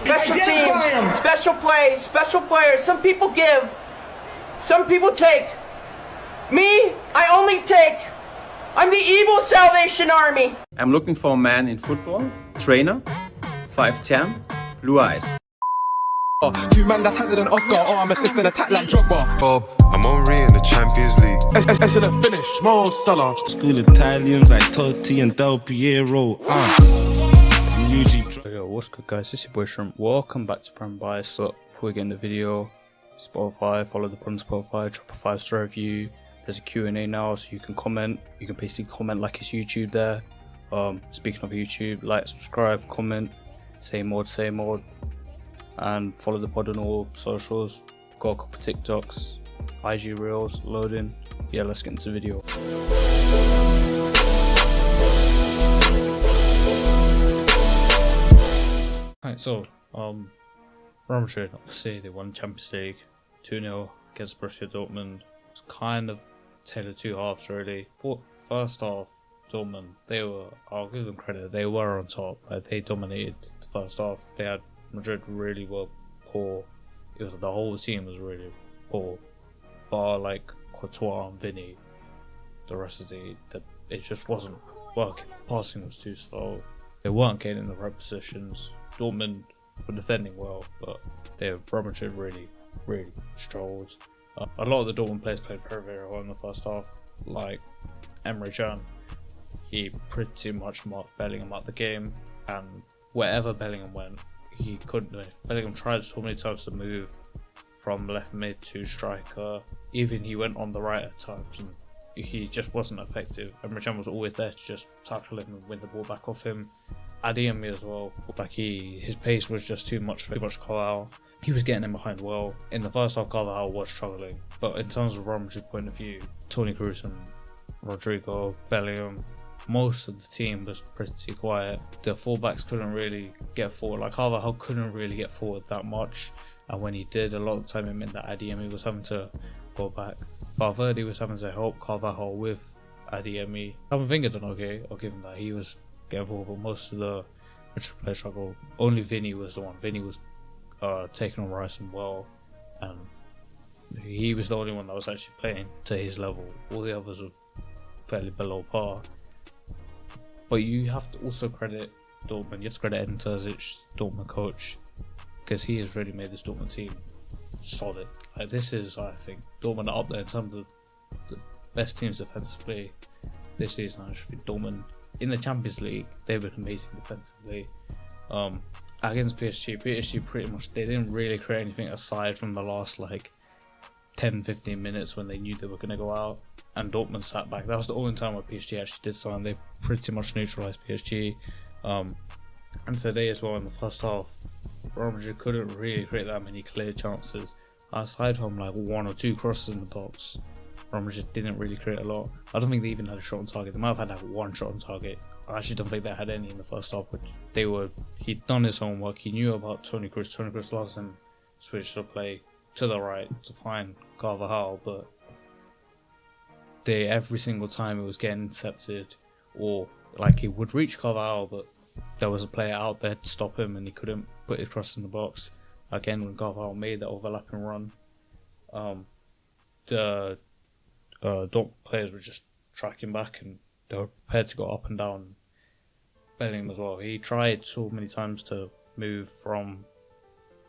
Special teams, special plays, special players. Some people give, some people take. Me, I only take. I'm the evil Salvation Army. I'm looking for a man in football, trainer, 5'10", blue eyes. Two man that's Hazard and Oscar, or I'm assisting attack like Drogba. Bob, I'm on in the Champions League. Excellent finish, Mo Salah. School Italians like Totti and Del Piero. Yo, what's good guys, this is your boy Prem. Welcome back to Prem Bias. But before we get in the video, Spotify, follow the Prem Spotify, drop a 5-star review. There's a Q&A now, so you can comment. You can basically comment like it's YouTube there. Speaking of YouTube, like, subscribe, comment, say more, and follow the pod on all socials. Got a couple TikToks, IG Reels loading. Yeah, let's get into the video. Alright, so Real Madrid, obviously they won Champions League 2-0 against Borussia Dortmund. It's kind of tailored two halves really. First half, Dortmund, I'll give them credit, they were on top. They dominated the first half. Madrid really were poor. It was the whole team was really poor. Bar like Courtois and Vinny, the rest of it just wasn't working. Passing was too slow. They weren't getting in the right positions. Dortmund were defending well, but Real Madrid really struggled. A lot of the Dortmund players played very well in the first half. Like Emre Can, he pretty much marked Bellingham out the game, and wherever Bellingham went, he couldn't do it. Bellingham tried so many times to move from left mid to striker. Even he went on the right at times, and he just wasn't effective. Emre Can was always there to just tackle him and win the ball back off him. Adeyemi as well, like his pace was just too much Carvajal. He was getting in behind well. In the first half, Carvajal was struggling, but in terms of Real Madrid's point of view, Toni Kroos and Rodrigo, Bellingham, most of the team was pretty quiet. The fullbacks couldn't really get forward. Like Carvajal couldn't really get forward that much, and when he did, a lot of the time it meant that Adeyemi was having to go back. Valverde was having to help Carvajal with Adeyemi. Camavinga done okay. I'll give him that. He was getting forward, but most of the Madrid players struggled. Only Vinny was the one. Vinny was taking on Rice and well, and he was the only one that was actually playing to his level. All the others were fairly below par. But you have to also credit Dortmund. You have to credit Edin Terzic, Dortmund coach, because he has really made this Dortmund team solid. Like this is, I think, Dortmund are up there in terms of the best teams defensively this season. Actually, Dortmund in the Champions League, they were amazing defensively. Against PSG pretty much, they didn't really create anything aside from the last like 10-15 minutes when they knew they were going to go out, and Dortmund sat back. That was the only time where PSG actually did something. They pretty much neutralised PSG. And today as well, in the first half, Real Madrid couldn't really create that many clear chances. Aside from like one or two crosses in the box, Real Madrid didn't really create a lot. I don't think they even had a shot on target. They might have had like one shot on target. I actually don't think they had any in the first half, which he'd done his homework. He knew about Toni Kroos. Toni Kroos lost him, switched to play to the right to find Carvajal, but every single time it was getting intercepted, or like he would reach Carvajal, but there was a player out there to stop him and he couldn't put it across in the box. Again, when Carvajal made that overlapping run, the Dortmund players were just tracking back and they were prepared to go up and down. Bellingham as well, he tried so many times to move from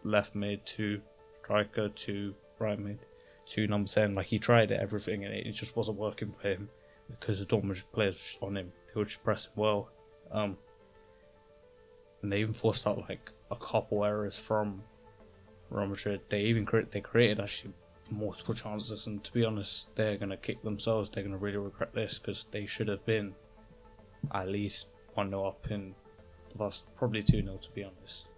left mid to striker to right mid to number 10. Like he tried everything and it just wasn't working for him because the Dortmund players were just on him. They were just pressing well, and they even forced out like a couple errors from Real Madrid. They created actually multiple chances, and to be honest, they're gonna kick themselves. They're gonna really regret this because they should have been at least 1-0 up in the last, probably 2-0 to be honest.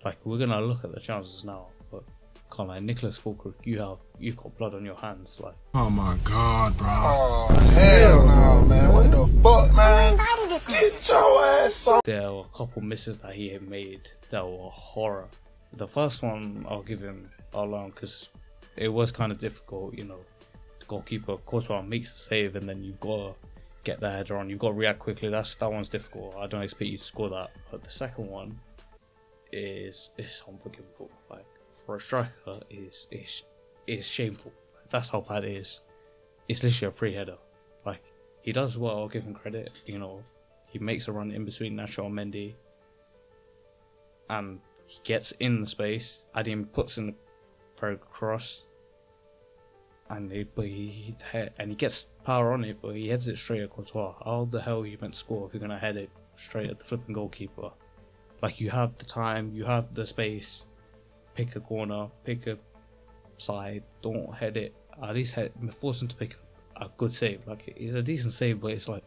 Like we're gonna look at the chances now, but come on, Nicholas Fulkrug, you've got blood on your hands. Like, Oh my god, bro. Oh hell no, man. What the fuck, man? Get your ass on. there were a couple misses that he had made that were horror. The first one I'll give him alone because it was kind of difficult, you know. The goalkeeper Courtois makes the save and then you've got to get the header on, you've got to react quickly. That one's difficult. I don't expect you to score that. But the second one, is unforgivable. Like, for a striker, is shameful. That's how bad it is. It's literally a free header. Like, he does well, I'll give him credit. You know, he makes a run in between Nacho and Mendy, and he gets in the space. Adium puts in the very good cross, and he gets power on it, but he heads it straight at Courtois. How the hell are you meant to score if you're gonna head it straight at the flipping goalkeeper? Like, you have the time, you have the space. Pick a corner, pick a side. Don't head it. At least force him to pick a good save. Like, it's a decent save, but it's like,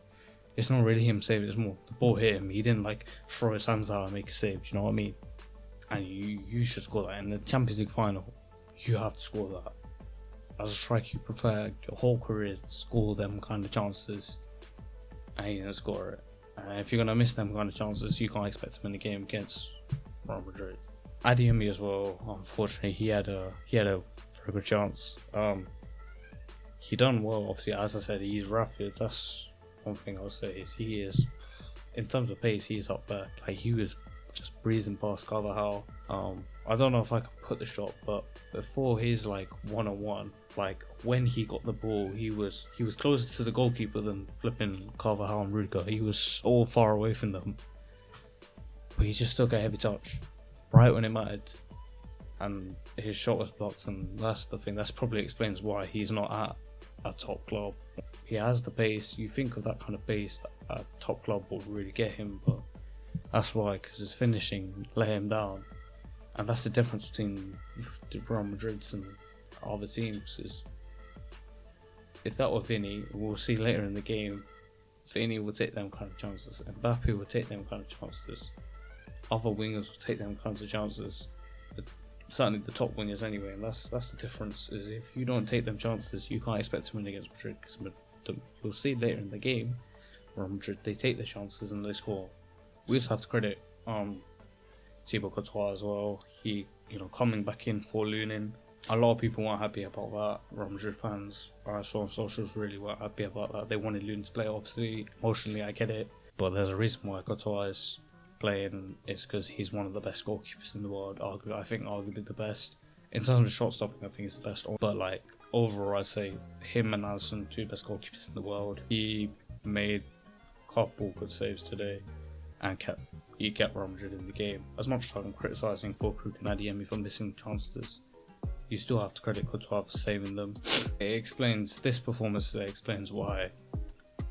it's not really him saving. It's more the ball hit him. He didn't like throw his hands out and make a save. Do you know what I mean? And you should score that in the Champions League final. You have to score that. As a striker, you prepare your whole career to score them kind of chances, and you didn't score it. And if you're gonna miss them kind of chances, you can't expect to win the game against Real Madrid. Adeyemi as well. Unfortunately, he had a very good chance. He done well. Obviously, as I said, he's rapid. That's one thing I'll say is he is, in terms of pace, he's up there. Like, he was just breezing past Carvajal. I don't know if I can put the shot, but before his like one-on-one, like when he got the ball, he was closer to the goalkeeper than flipping Carvajal and Rudiger. He was so far away from them, but he just took a heavy touch right when it mattered, and his shot was blocked. And that's the thing. That's probably explains why he's not at a top club. He has the pace. You think of that kind of pace that a top club would really get him, but that's why, because his finishing let him down. And that's the difference between the Real Madrids and other teams. Is if that were Vinny, we'll see later in the game, Vinny will take them kind of chances, Mbappe will take them kind of chances, other wingers will take them kinds of chances, but certainly the top wingers anyway. And that's the difference, is if you don't take them chances, you can't expect to win against Madrid, because you'll see later in the game, Real Madrid, they take their chances and they score. We also have to credit Thibaut Courtois as well. He, coming back in for Lunin. A lot of people weren't happy about that. Real Madrid fans, I saw on socials, really weren't happy about that. They wanted Lunin to play. Obviously, emotionally, I get it, but there's a reason why Courtois is playing. It's because he's one of the best goalkeepers in the world. I think arguably the best in terms of shot stopping. I think he's the best. But like overall, I'd say him and Alisson, two best goalkeepers in the world. He made a couple good saves today, and kept Real Madrid in the game. As much as I'm criticising Fulkrug and Adeyemi for missing chances, you still have to credit Courtois for saving them. It explains, this performance today explains why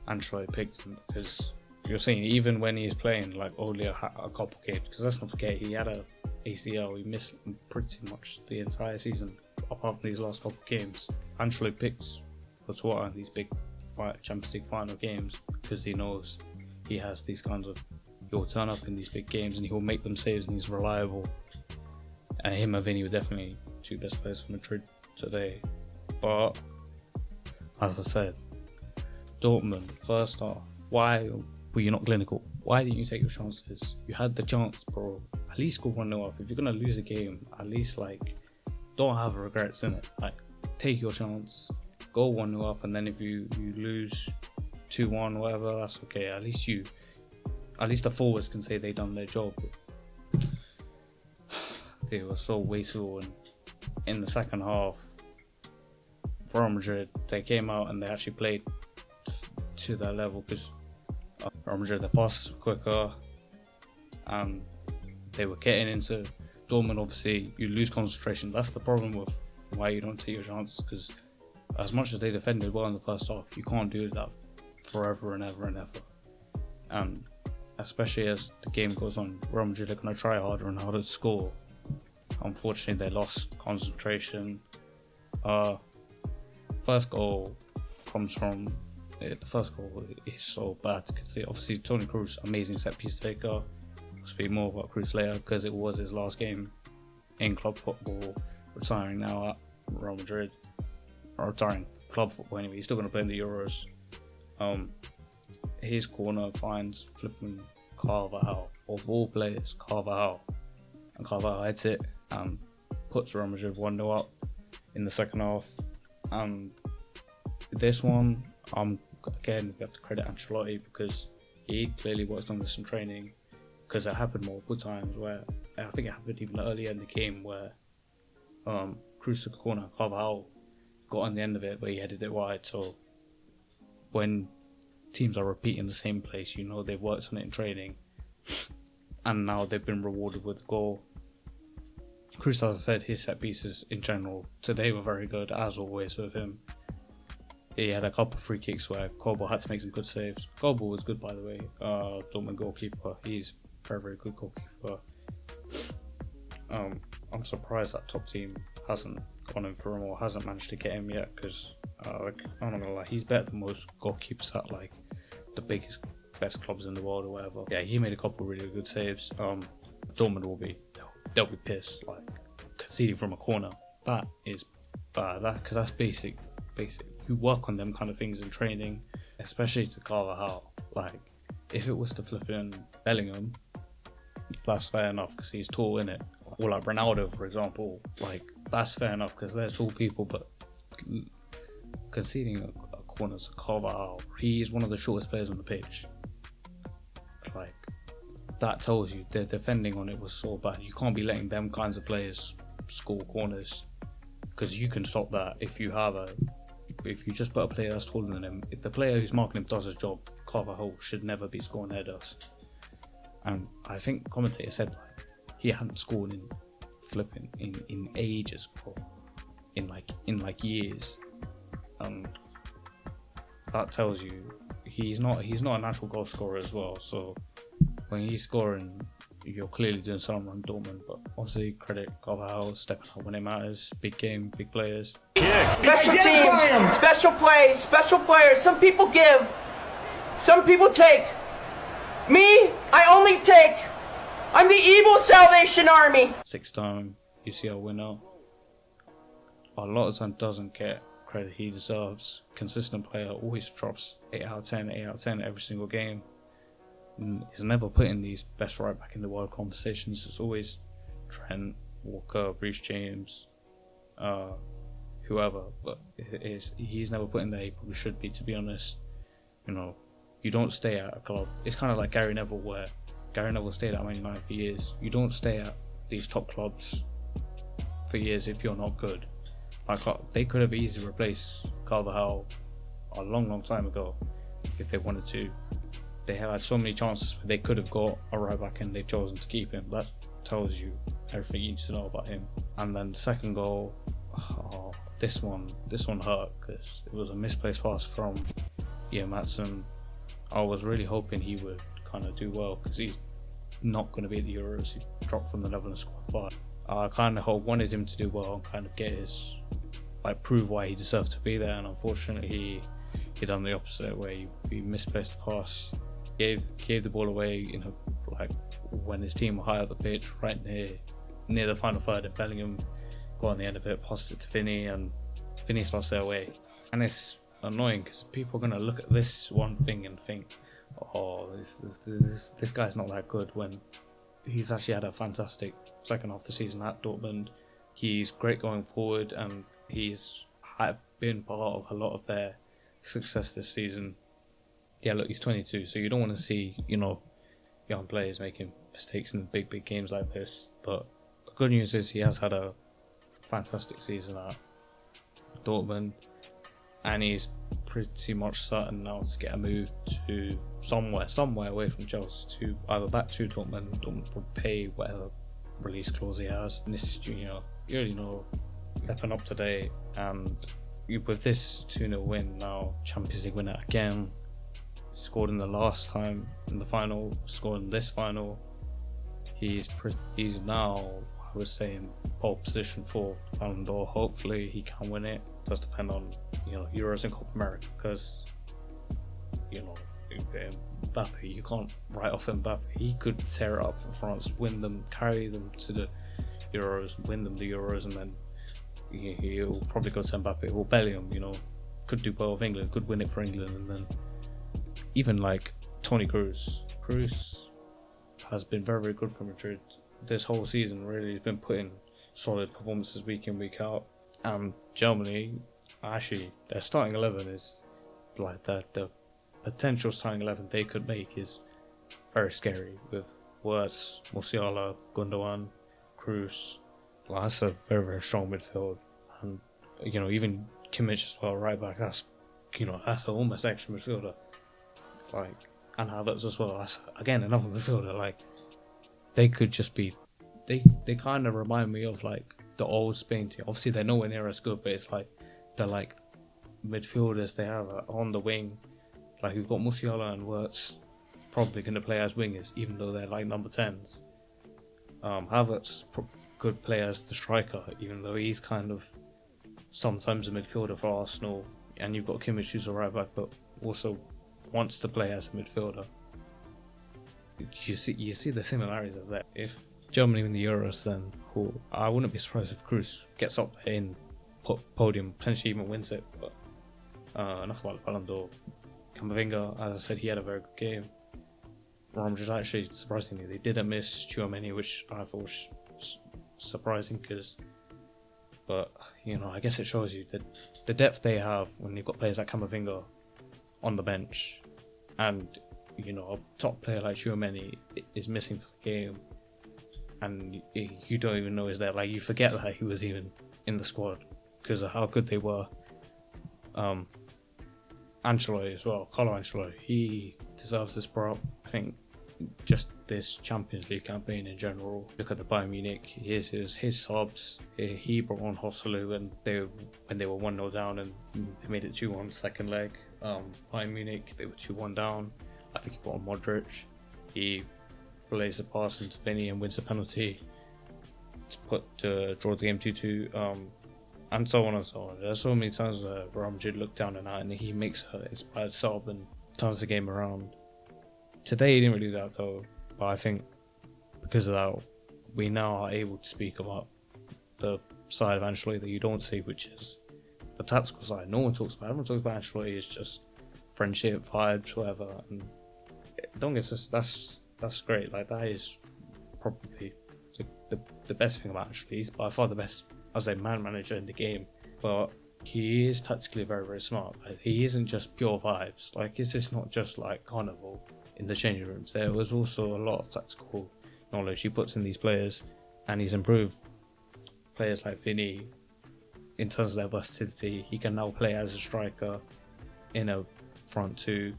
Ancelotti picked him, because you're seeing even when he's playing like only a couple games, because let's not forget he had a ACL, he missed pretty much the entire season apart from these last couple games. Ancelotti picks Courtois in these big Champions League final games because he knows he has these kinds of, he'll turn up in these big games and he'll make them saves and he's reliable. And him and Vinny were definitely two best players for Madrid today. But as I said, Dortmund, first half, why were you not clinical? Why didn't you take your chances? You had the chance, bro. At least go 1-0 up. If you're gonna lose a game, at least don't have regrets in it. Take your chance, go 1-0 up, and then if you lose 2-1, whatever, that's okay. At least the forwards can say they done their job. They were so wasteful, and in the second half, Real Madrid, they came out and they actually played to their level, because Real Madrid, their passes were quicker, and they were getting into Dortmund. Obviously, you lose concentration. That's the problem with why you don't take your chances, because as much as they defended well in the first half, you can't do that forever and ever and ever. And especially as the game goes on, Real Madrid are going to try harder and harder to score. Unfortunately, they lost concentration. First goal comes from, the first goal is so bad, because obviously Toni Kroos, amazing set piece taker. We'll speak more about Kroos later, because it was his last game in club football, retiring now at Real Madrid, or retiring club football anyway. He's still going to play in the Euros. His corner finds flipping Carvajal, of all players, Carvajal, and Carvajal hits it and puts Real Madrid 1-0 up in the second half. This one, again, we have to credit Ancelotti, because he clearly worked on this in training, because it happened multiple times where I think it happened even earlier in the game where Cruz took a corner, Carvajal got on the end of it, but he headed it wide. So when teams are repeating the same place, you know they've worked on it in training, and now they've been rewarded with a goal. Cruz, as I said, his set pieces in general today were very good, as always with him. He had a couple of free kicks where Kobo had to make some good saves. Kobo was good, by the way. Dortmund goalkeeper. He's very, very good goalkeeper. I'm surprised that top team hasn't gone in for him or hasn't managed to get him yet, because I'm not gonna lie, he's better than most goalkeepers at like the biggest, best clubs in the world or whatever. Yeah, he made a couple of really good saves. Dortmund will be, they'll be pissed, like conceding from a corner. That is bad, because that's basic. You work on them kind of things in training, especially to Carvajal. Like, if it was to flip in Bellingham, that's fair enough because he's tall, innit? Or like Ronaldo, for example, like that's fair enough because they're tall people, but conceding a corner to Carvajal, he's one of the shortest players on the pitch. Like, that tells you their defending on it was so bad. You can't be letting them kinds of players score corners, because you can stop that if you just put a player that's taller than him. If the player who's marking him does his job, Carvajal should never be scoring headers. And I think commentator said like he hadn't scored in ages, bro. In years. And that tells you he's not a natural goal scorer as well. So when he's scoring, you're clearly doing something on Dortmund. But obviously credit Carvajal stepping up when it matters. Big game, big players. Special teams, special plays, special players. Some people give, some people take. Me, I only take. I'm the evil Salvation Army. 6-time UCL winner. A lot of time doesn't get credit he deserves. Consistent player, always drops 8 out of 10, 8 out of 10 every single game. He's never put in these best right back in the world conversations. It's always Trent, Walker, Bruce James, whoever. But he's never put in there. He probably should be, to be honest. You know, you don't stay at a club. It's kind of like Gary Neville, where Gary Neville stayed at Man United for years. You don't stay at these top clubs for years if you're not good. Like, they could have easily replaced Carvajal a long time ago if they wanted to. They have had so many chances where they could have got a right back and they've chosen to keep him. That tells you everything you need to know about him. And then the second goal, this one hurt because it was a misplaced pass from Ian Maatsen. I was really hoping he would kind of do well because he's not going to be at the Euros. He dropped from the Netherlands squad, but I kind of wanted him to do well and kind of get his, like, prove why he deserved to be there. And unfortunately, he done the opposite, where he misplaced the pass, gave the ball away, you know, like when his team were high up the pitch, right near the final third, and Bellingham got on the end of it, passed it to Vinny, and Vinny lost their way. And it's annoying because people are going to look at this one thing and think, oh, this guy's not that good, when he's actually had a fantastic second half of the season at Dortmund. He's great going forward, and he's been part of a lot of their success this season. Yeah, look, he's 22, so you don't want to see, you know, young players making mistakes in big games like this. But the good news is he has had a fantastic season at Dortmund, and he's pretty much certain now to get a move to somewhere away from Chelsea, to either back to Dortmund. Dortmund will pay whatever release clause he has. And this, you already know, stepping up today, and with this 2-0 win now, Champions League winner again. Scored in the last time in the final, scored in this final. He's now, I would say, in pole position for Ballon d'Or. Hopefully he can win it. It does depend on, you know, Euros and Copa America, because, you know, Mbappe, you can't write off Mbappe. He could tear it up for France, win them, carry them to the Euros, win them the Euros, and then he'll probably go to Mbappe or Bellingham, you know, could do both. England could win it for England. And then even like Toni Kroos has been very, very good for Madrid this whole season. Really, he's been putting solid performances week in, week out. And Germany, actually, their starting 11 is like the potential starting 11 they could make is very scary, with Wirtz, Musiala, Gundogan, Cruz. Well, that's a very, very strong midfield. And, you know, even Kimmich as well, right back, that's, you know, that's an almost extra midfielder. Like, and Havertz as well, that's, again, another midfielder. Like, they could just be, they kind of remind me of, like, the old Spain team. Obviously, they're nowhere near as good, but it's like, they're like midfielders they have on the wing. Like, you've got Musiala and Wirtz probably going to play as wingers, even though they're like number 10s. Havertz could play as the striker, even though he's kind of sometimes a midfielder for Arsenal. And you've got Kimmich, who's a right back, but also wants to play as a midfielder. You see the similarities of that. If Germany win the Euros, then I wouldn't be surprised if Cruz gets up there in podium, potentially even wins it. But enough about the Ballon d'Or. Camavinga, as I said, he had a very good game. Real Madrid, actually, surprisingly, they didn't miss Tchouaméni, which I thought was surprising, but you know, I guess it shows you that the depth they have when you've got players like Camavinga on the bench, and you know, a top player like Tchouaméni is missing for the game, and you don't even know is there. Like, you forget that he was even in the squad because of how good they were. Ancelotti as well, Carlo Ancelotti, he deserves this prop. I think just this Champions League campaign in general. Look at the Bayern Munich, his subs. He brought on Hosselu when they were 1-0 down, and they made it 2-1 second leg. Bayern Munich, they were 2-1 down. I think he brought on Modric. He plays the pass into Vinny and wins the penalty to draw the game 2-2. And so on and so on. There's so many times where Real Madrid look down and out, and he makes an inspired sub and turns the game around. Today he didn't really do that though, but I think because of that, we now are able to speak about the side of Ancelotti that you don't see, which is the tactical side. No one talks about. Everyone talks about Ancelotti. It's just friendship, vibes, whatever. And don't get us. That's great. Like, that is probably the best thing about Ancelotti. He's by far the best as a man manager in the game, but he is tactically very, very smart. Like, he isn't just pure vibes. Like, it's just not just like carnival in the changing rooms. There was also a lot of tactical knowledge he puts in these players, and he's improved players like Vinny in terms of their versatility. He can now play as a striker in a front two.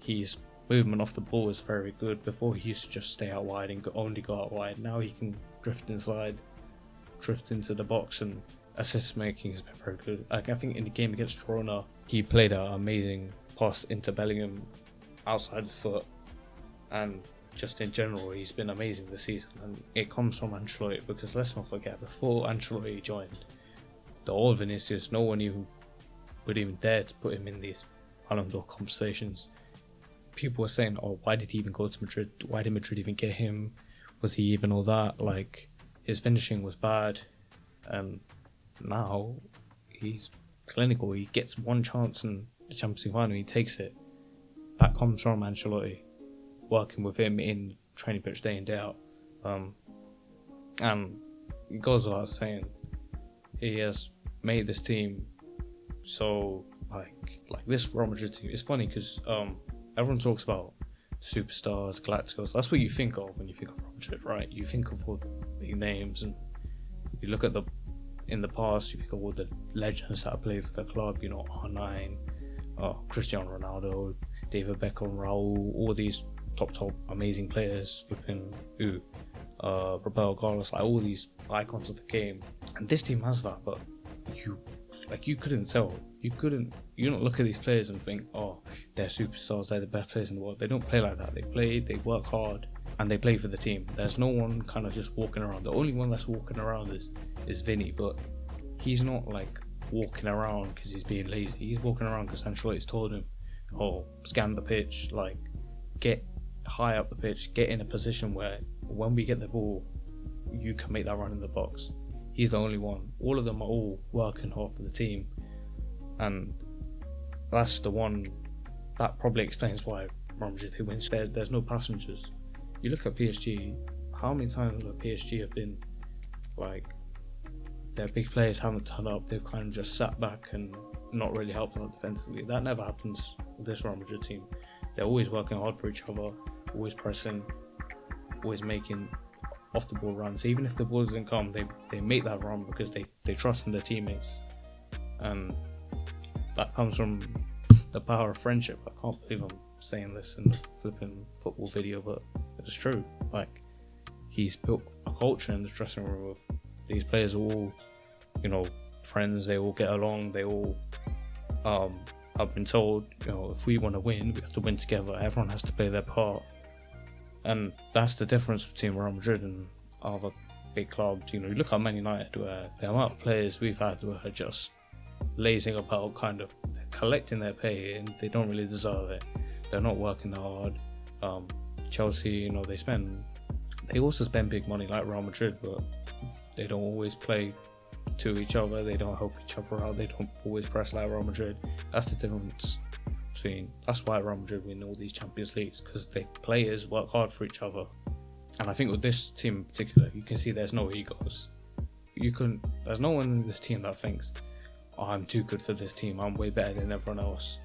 His movement off the ball is very good. Before, he used to just stay out wide and only go out wide. Now he can drift inside, drift into the box, and assist making has been very good. I think in the game against Girona, he played an amazing pass into Bellingham outside the foot, and just in general, he's been amazing this season. And it comes from Ancelotti, because let's not forget, before Ancelotti joined, the old Vinicius, no one even would even dare to put him in these Ballon d'Or conversations. People were saying, oh, why did he even go to Madrid? Why did Madrid even get him? Was he even all that? Like, his finishing was bad, and now he's clinical. He gets one chance in the Champions League final, he takes it. That comes from Ancelotti, working with him in training pitch day in, day out. And it goes without saying, he has made this team so like this Real Madrid team. It's funny because everyone talks about superstars, Galacticos. That's what you think of when you think of Real Madrid, right? You think of all the big names, and you look at in the past, you think of all the legends that played for the club. You know, R9, Cristiano Ronaldo, David Beckham, Raul, all these top amazing players, flipping Roberto Carlos, like all these icons of the game. And this team has that, but you couldn't tell. You don't look at these players and think, oh, they're superstars, they're the best players in the world. They don't play like that. They work hard, and they play for the team. There's no one kind of just walking around. The only one that's walking around is Vinny, but he's not like walking around because he's being lazy. He's walking around because Ancelotti's told him, oh, scan the pitch, like get high up the pitch, get in a position where when we get the ball, you can make that run in the box. He's the only one. All of them are all working hard for the team, and that's the one that probably explains why Real Madrid wins. There's no passengers. You look at PSG, how many times have PSG have been like, their big players haven't turned up, they've kind of just sat back and not really helped them defensively. That never happens with this Real Madrid team. They're always working hard for each other, always pressing, always making off the ball runs. Even if the ball doesn't come, they make that run because they trust in their teammates, and that comes from the power of friendship. I can't believe I'm saying this in the flipping football video, but it's true. Like, he's built a culture in the dressing room of these players are all, you know, friends. They all get along. They all have been told, you know, if we want to win, we have to win together. Everyone has to play their part. And that's the difference between Real Madrid and other big clubs. You know, you look at Man United, where the amount of players we've had who are just lazing about, kind of collecting their pay, and they don't really deserve it. They're not working hard. Chelsea, you know, they also spend big money like Real Madrid, but they don't always play to each other. They don't help each other out. They don't always press like Real Madrid. That's the difference. That's why Real Madrid win all these Champions Leagues, because the players work hard for each other. And I think with this team in particular, you can see there's no egos. There's no one in this team that thinks, oh, I'm too good for this team, I'm way better than everyone else,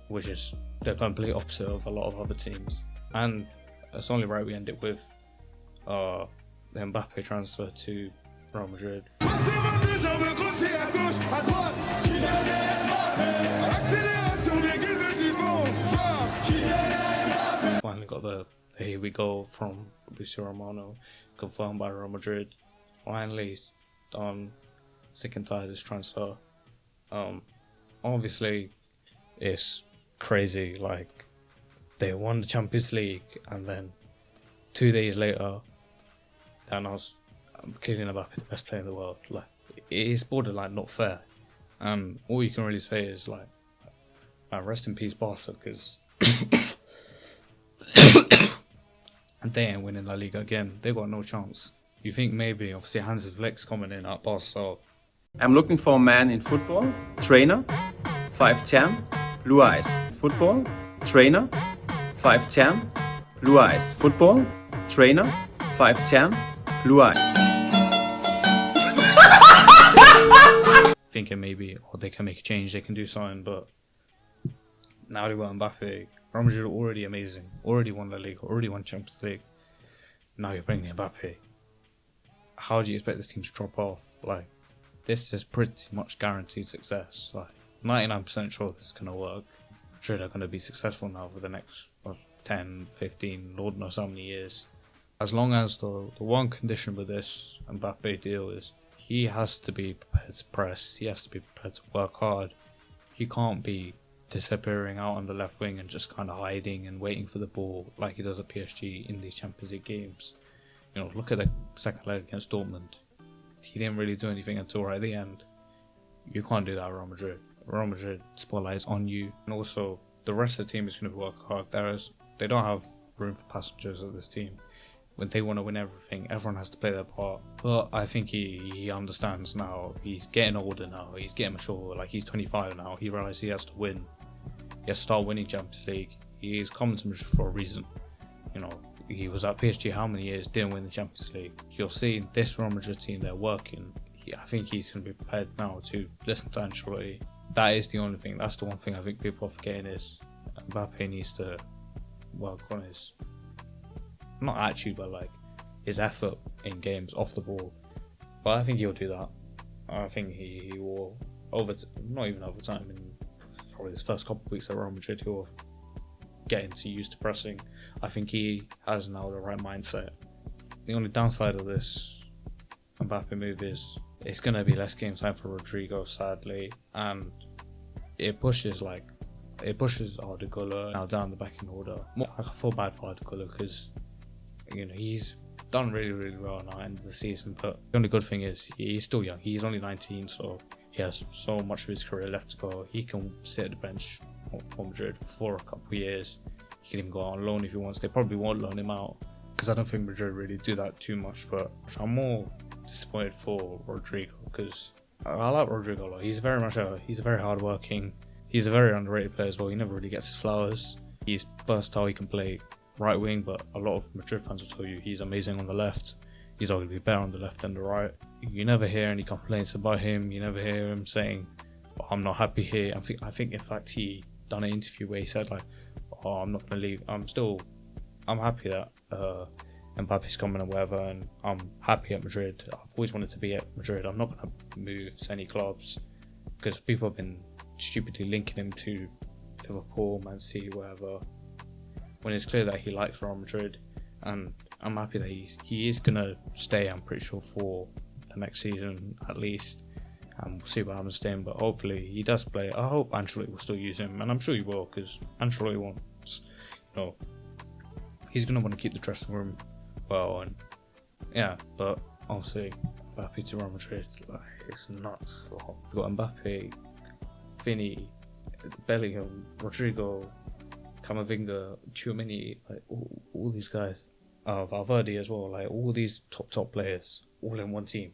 which is the complete opposite of a lot of other teams. And it's only right we end it with the Mbappe transfer to Real Madrid. Finally got the here we go from Borussia Romano, confirmed by Real Madrid. Finally done. Sick and tired of this transfer. Obviously it's crazy, like, they won the Champions League and then 2 days later they announced Kylian Mbappe the best player in the world. Like, it is borderline not fair. And all you can really say is, like, rest in peace Barca, because they ain't winning La Liga again. They got no chance. You think maybe, obviously, Hansi Flick's coming in at Barca. I'm looking for a man in football, trainer, 5'10", blue eyes. Football, trainer, 5'10", blue eyes. Football, trainer, 5'10", blue eyes. Thinking maybe, or they can make a change, they can do something, but now they got Mbappe. Real Madrid are already amazing, already won La Liga, already won Champions League. Now you're bringing Mbappe. How do you expect this team to drop off? Like, this is pretty much guaranteed success. Like, 99% sure this is going to work. Madrid are going to be successful now for the next 10, 15, Lord knows how many years. As long as the one condition with this Mbappe deal is he has to be prepared to press, he has to be prepared to work hard. He can't be disappearing out on the left wing and just kind of hiding and waiting for the ball like he does at PSG in these Champions League games. You know, look at the second leg against Dortmund. He didn't really do anything until right at the end. You can't do that at Real Madrid. Real Madrid spotlight is on you, and also the rest of the team is going to work hard. They don't have room for passengers at this team. When they want to win everything, everyone has to play their part. But I think he understands now. He's getting older now. He's getting mature. Like, he's 25 now. He realizes he has to win. He has to start winning Champions League. He is coming to Madrid for a reason. You know, he was at PSG how many years, didn't win the Champions League. You'll see this Real Madrid team, they're working. I think he's going to be prepared now to listen to Ancelotti. That is the only thing. That's the one thing I think people are forgetting is Mbappe needs to work on his, not attitude, but like his effort in games off the ball. But I think he'll do that. I think he will, not even over time, in probably his first couple of weeks at Real Madrid, he'll get into used to pressing. I think he has now the right mindset. The only downside of this Mbappe move is it's going to be less game time for Rodrigo, sadly, and it pushes Arda now down the backing order. I feel bad for Arda because, you know, he's done really, really well now at the end of the season, but the only good thing is he's still young. He's only 19, so he has so much of his career left to go. He can sit at the bench for Madrid for a couple of years. He can even go on loan if he wants. They probably won't loan him out because I don't think Madrid really do that too much, but I'm more disappointed for Rodrigo because I like Rodrigo a lot. He's very hardworking. He's a very underrated player as well. He never really gets his flowers. He's versatile. He can play right wing, but a lot of Madrid fans will tell you he's amazing on the left. He's arguably better on the left than the right. You never hear any complaints about him. You never hear him saying, oh, I'm not happy here. I think in fact he done an interview where he said like, oh, I'm not going to leave. I'm happy that Mbappe's coming or whatever, and I'm happy at Madrid. I've always wanted to be at Madrid. I'm not going to move to any clubs because people have been stupidly linking him to Liverpool, Man City, whatever, when it's clear that he likes Real Madrid. And I'm happy that he is going to stay, I'm pretty sure, for the next season at least. And we'll see what happens to him, but hopefully he does play. I hope Ancelotti will still use him, and I'm sure he will, because Ancelotti wants, he's going to want to keep the dressing room well, and yeah, but obviously Mbappe to Real Madrid, like, it's nuts. We've got Mbappe, Vinny, Bellingham, Rodrigo, Camavinga, Tchouameni, like all these guys, Valverde as well, like all these top players all in one team.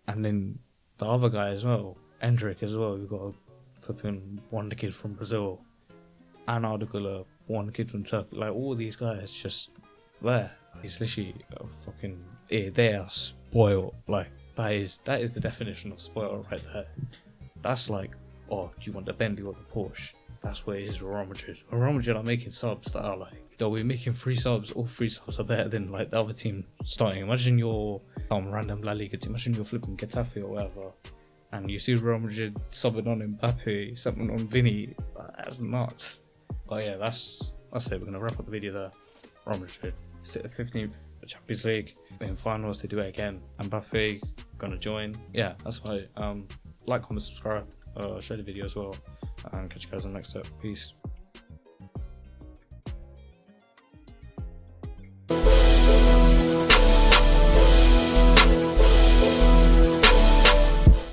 And then the other guy as well, Endrick as well, we've got a flipping wonder kid from Brazil, and Ardigula, one kid from Turkey, like all these guys just there. It's literally a fucking, they are spoiled. Like that is the definition of spoiled right there. That's like, oh, do you want the Bentley or the Porsche? That's where it is with Real Madrid. Real Madrid are making subs that are like, they'll be making 3 subs, all 3 subs are better than like the other team starting. Imagine you're some random La Liga team, imagine you're flipping Getafe or whatever, and you see Real Madrid subbing on Mbappe, subbing on Vinny. That's nuts. But yeah, that's it. We're gonna wrap up the video there. Real Madrid sit at 15th Champions League. In finals, they do it again. Mbappe gonna join. Yeah, that's why. Like, comment, subscribe, share the video as well, and catch you guys on the next step. Peace.